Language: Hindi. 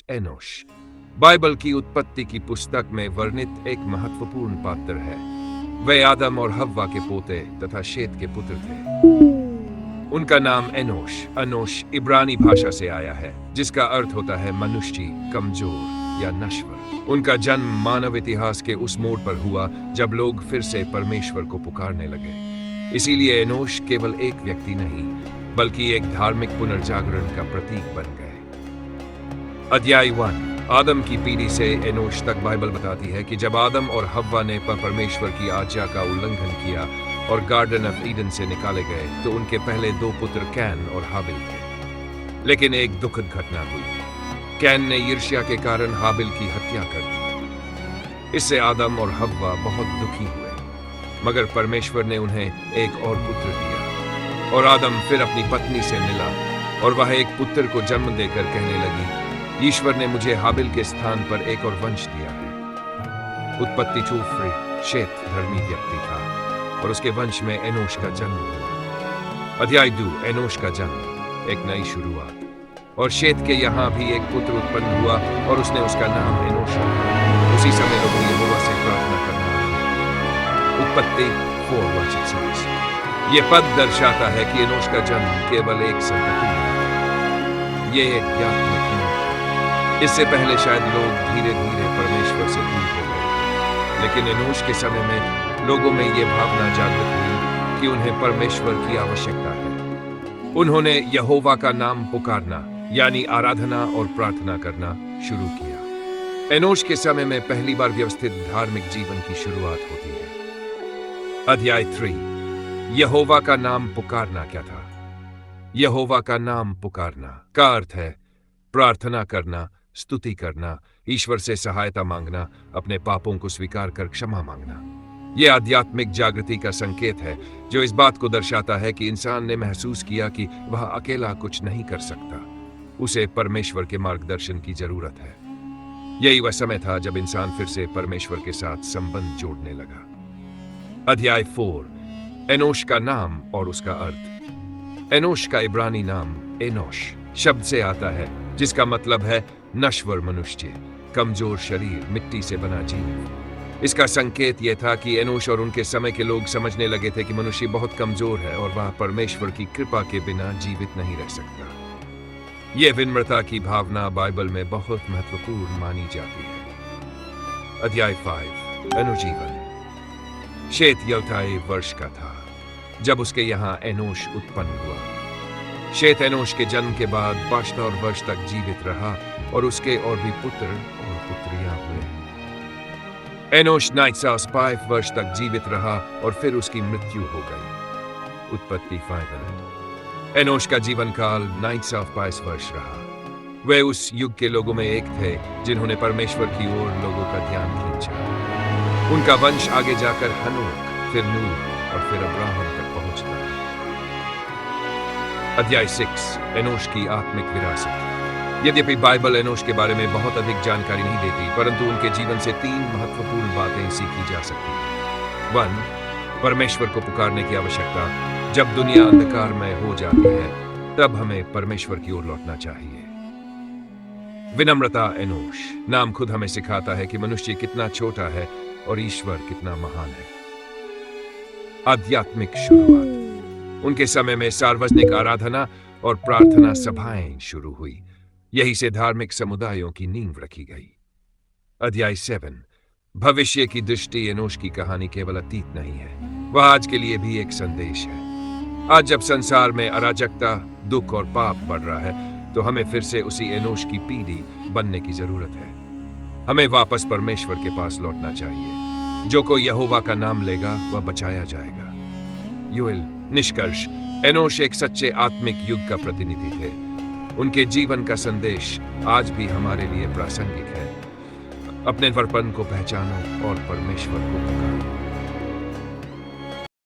एनोश बाइबल की उत्पत्ति की पुस्तक में वर्णित एक महत्वपूर्ण पात्र है। वे आदम और हव्वा के पोते तथा शेत के पुत्र थे। उनका नाम अनोश इब्रानी भाषा से आया है, जिसका अर्थ होता है मनुष्य, कमजोर या नश्वर। उनका जन्म मानव इतिहास के उस मोड़ पर हुआ जब लोग फिर से परमेश्वर को पुकारने लगे। इसीलिए एनोश केवल एक व्यक्ति नहीं, बल्कि एक धार्मिक पुनर्जागरण का प्रतीक बन गए। अध्याय 1 आदम की पीढ़ी से एनोश तक बाइबल बताती है कि जब आदम और हव्वा ने परमेश्वर की आज्ञा का उल्लंघन किया और गार्डन ऑफ ईडन से निकाले गए, तो उनके पहले दो पुत्र कैन और हाबिल थे। लेकिन एक दुखद घटना हुई। कैन ने ईर्ष्या के कारण हाबिल की हत्या कर दी। इससे आदम और हव्वा बहुत दुखी हुए, मगर परमेश्वर ने उन्हें एक और पुत्र दिया और आदम फिर अपनी पत्नी से मिला और वह एक पुत्र को जन्म देकर कहने लगी, ईश्वर ने मुझे हाबिल के स्थान पर एक और वंश दिया है। उत्पत्ति 2 शेत धर्मी व्यक्ति था और उसके वंश में एनोश का जन्म हुआ। अध्याय 2 एनोश का जन्म, एक नई शुरुआत। और शेत के यहाँ भी एक पुत्र उत्पन्न हुआ और उसने उसका नाम एनोश रखा। उसी समय लोगों ने यहोवा से प्रार्थना करना। उत्पत्ति 4:6 ये पद दर्शाता है कि एनोश का जन्म केवल एक संतति है। ये एक ज्ञात्मक है। इससे पहले शायद लोग धीरे धीरे परमेश्वर से दूर हो गए, लेकिन एनोश के समय में लोगों में ये भावना जागृत हुई कि उन्हें परमेश्वर की आवश्यकता है। उन्होंने यहोवा का नाम पुकारना यानी आराधना और प्रार्थना करना शुरू किया। एनोश के समय में पहली बार व्यवस्थित धार्मिक जीवन की शुरुआत होती है। अध्याय 3 यहोवा का नाम पुकारना क्या था? यहोवा का नाम पुकारना का अर्थ है प्रार्थना करना, स्तुति करना, ईश्वर से सहायता मांगना, अपने पापों को स्वीकार कर क्षमा मांगना। यह आध्यात्मिक जागृति का संकेत है, जो इस बात को दर्शाता है कि इंसान ने महसूस किया कि वह अकेला कुछ नहीं कर सकता। उसे परमेश्वर के मार्गदर्शन की जरूरत है। यही वह समय था जब इंसान फिर से परमेश्वर के साथ संबंध जोड़ने लगा। अध्याय 4 एनोश का नाम और उसका अर्थ। एनोश का इब्रानी नाम एनोश शब्द से आता है, जिसका मतलब है नश्वर मनुष्य, कमजोर शरीर, मिट्टी से बना जीव। इसका संकेत यह था कि एनोश और उनके समय के लोग समझने लगे थे कि मनुष्य बहुत कमजोर है और वह परमेश्वर की कृपा के बिना जीवित नहीं रह सकता। यह विनम्रता की भावना बाइबल में बहुत महत्वपूर्ण मानी जाती है। अध्याय 5 अनुजीवन। शेत यल्ताई वर्ष का था जब उसके यहाँ एनोश उत्पन्न हुआ। शेत एनोश के जन्म के बाद 75 वर्ष तक जीवित रहा और उसके और भी पुत्र और पुत्रियां हुए। एनोश 95 वर्ष तक जीवित रहा और फिर उसकी मृत्यु हो गई। उत्पत्ति 5 एनोश का जीवन काल 95 वर्ष रहा। वे उस युग के लोगों में एक थे जिन्होंने परमेश्वर की ओर लोगों का ध्यान खींचा। उनका वंश आगे जाकर हनोक, फिर नूह और फिर अब्राहम तक पहुंचता है। अध्याय 6 एनोश की आत्मिक विरासत। यद्यपि बाइबल एनोश के बारे में बहुत अधिक जानकारी नहीं देती, परंतु उनके जीवन से 3 महत्वपूर्ण बातें सीखी जा सकती हैं। 1 परमेश्वर को पुकारने की आवश्यकता। जब दुनिया अंधकार में हो जाती है, तब हमें परमेश्वर की ओर लौटना चाहिए। विनम्रता। एनोश नाम खुद हमें सिखाता है कि मनुष्य कितना छोटा है और ईश्वर कितना महान है। आध्यात्मिक शुरुआत। उनके समय में सार्वजनिक आराधना और प्रार्थना सभाएं शुरू हुई। यही से धार्मिक समुदायों की नींव रखी गई। अध्याय 7 भविष्य की दृष्टि। एनोश की कहानी केवल अतीत नहीं है, वह आज के लिए भी एक संदेश है। आज जब संसार में अराजकता, दुख और पाप बढ़ रहा है, तो हमें फिर से उसी एनोश की पीढ़ी बनने की जरूरत है। हमें वापस परमेश्वर के पास लौटना चाहिए। जो कोई यहोवा का नाम लेगा वह बचाया जाएगा। योएल। निष्कर्ष। एनोश एक सच्चे आत्मिक युग का प्रतिनिधि थे। उनके जीवन का संदेश आज भी हमारे लिए प्रासंगिक है। अपने वर्पण को पहचानो और परमेश्वर को पुकारो।